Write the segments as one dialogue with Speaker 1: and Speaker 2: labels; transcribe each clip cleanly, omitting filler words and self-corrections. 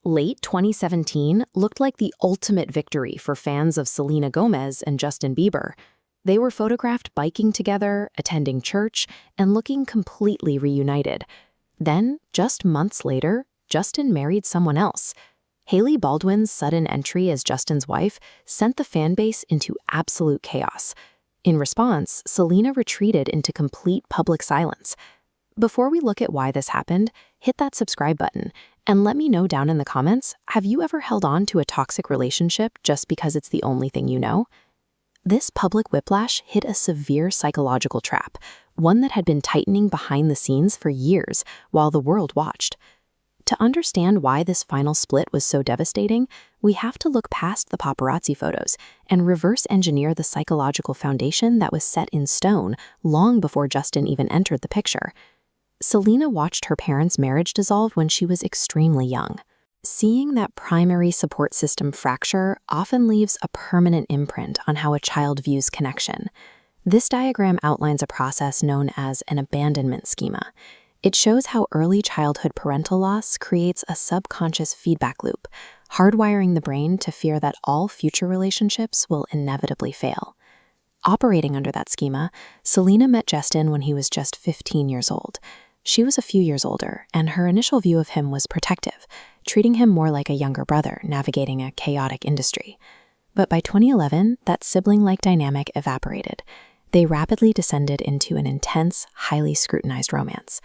Speaker 1: Late 2017 looked like the ultimate victory for fans of Selena Gomez and Justin Bieber. They were photographed biking together, attending church, and looking completely reunited. Then, just months later, Justin married someone else. Hailey Baldwin's sudden entry as Justin's wife sent the fan base into absolute chaos. In response, Selena retreated into complete public silence. Before we look at why this happened, hit that subscribe button and let me know down in the comments, have you ever held on to a toxic relationship just because it's the only thing you know? This public whiplash hit a severe psychological trap, one that had been tightening behind the scenes for years while the world watched. To understand why this final split was so devastating, we have to look past the paparazzi photos and reverse engineer the psychological foundation that was set in stone long before Justin even entered the picture. Selena watched her parents' marriage dissolve when she was extremely young. Seeing that primary support system fracture often leaves a permanent imprint on how a child views connection. This diagram outlines a process known as an abandonment schema. It shows how early childhood parental loss creates a subconscious feedback loop, hardwiring the brain to fear that all future relationships will inevitably fail. Operating under that schema, Selena met Justin when he was just 15 years old. She was a few years older, and her initial view of him was protective, treating him more like a younger brother navigating a chaotic industry. But by 2011, that sibling-like dynamic evaporated. They rapidly descended into an intense, highly scrutinized romance.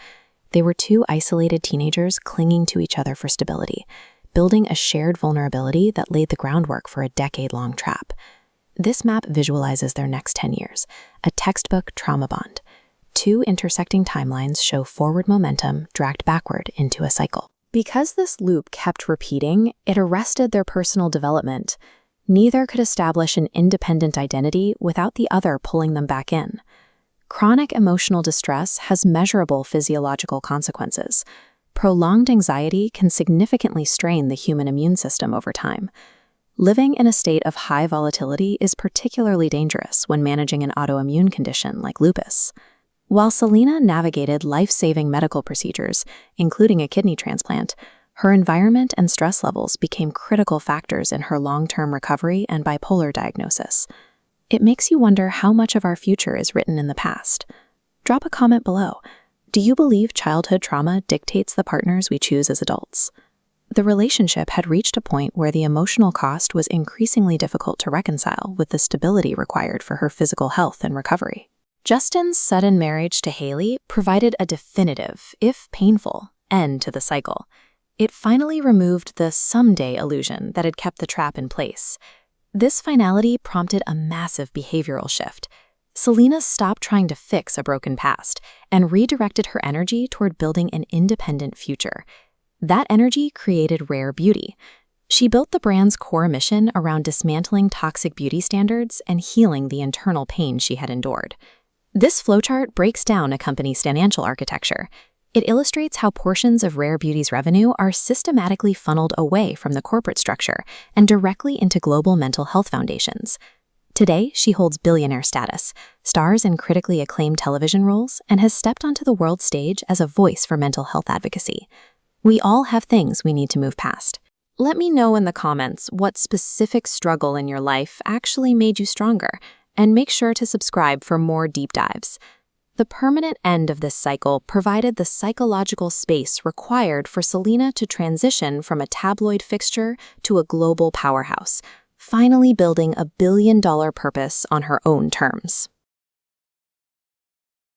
Speaker 1: They were two isolated teenagers clinging to each other for stability, building a shared vulnerability that laid the groundwork for a decade-long trap. This map visualizes their next 10 years, a textbook trauma bond. Two intersecting timelines show forward momentum dragged backward into a cycle. Because this loop kept repeating, it arrested their personal development. Neither could establish an independent identity without the other pulling them back in. Chronic emotional distress has measurable physiological consequences. Prolonged anxiety can significantly strain the human immune system over time. Living in a state of high volatility is particularly dangerous when managing an autoimmune condition like lupus. While Selena navigated life-saving medical procedures, including a kidney transplant, her environment and stress levels became critical factors in her long-term recovery and bipolar diagnosis. It makes you wonder how much of our future is written in the past. Drop a comment below. Do you believe childhood trauma dictates the partners we choose as adults? The relationship had reached a point where the emotional cost was increasingly difficult to reconcile with the stability required for her physical health and recovery. Justin's sudden marriage to Hailey provided a definitive, if painful, end to the cycle. It finally removed the someday illusion that had kept the trap in place. This finality prompted a massive behavioral shift. Selena stopped trying to fix a broken past and redirected her energy toward building an independent future. That energy created Rare Beauty. She built the brand's core mission around dismantling toxic beauty standards and healing the internal pain she had endured. This flowchart breaks down a company's financial architecture. It illustrates how portions of Rare Beauty's revenue are systematically funneled away from the corporate structure and directly into global mental health foundations. Today, she holds billionaire status, stars in critically acclaimed television roles, and has stepped onto the world stage as a voice for mental health advocacy. We all have things we need to move past. Let me know in the comments what specific struggle in your life actually made you stronger, and make sure to subscribe for more deep dives. The permanent end of this cycle provided the psychological space required for Selena to transition from a tabloid fixture to a global powerhouse, finally building a billion-dollar purpose on her own terms.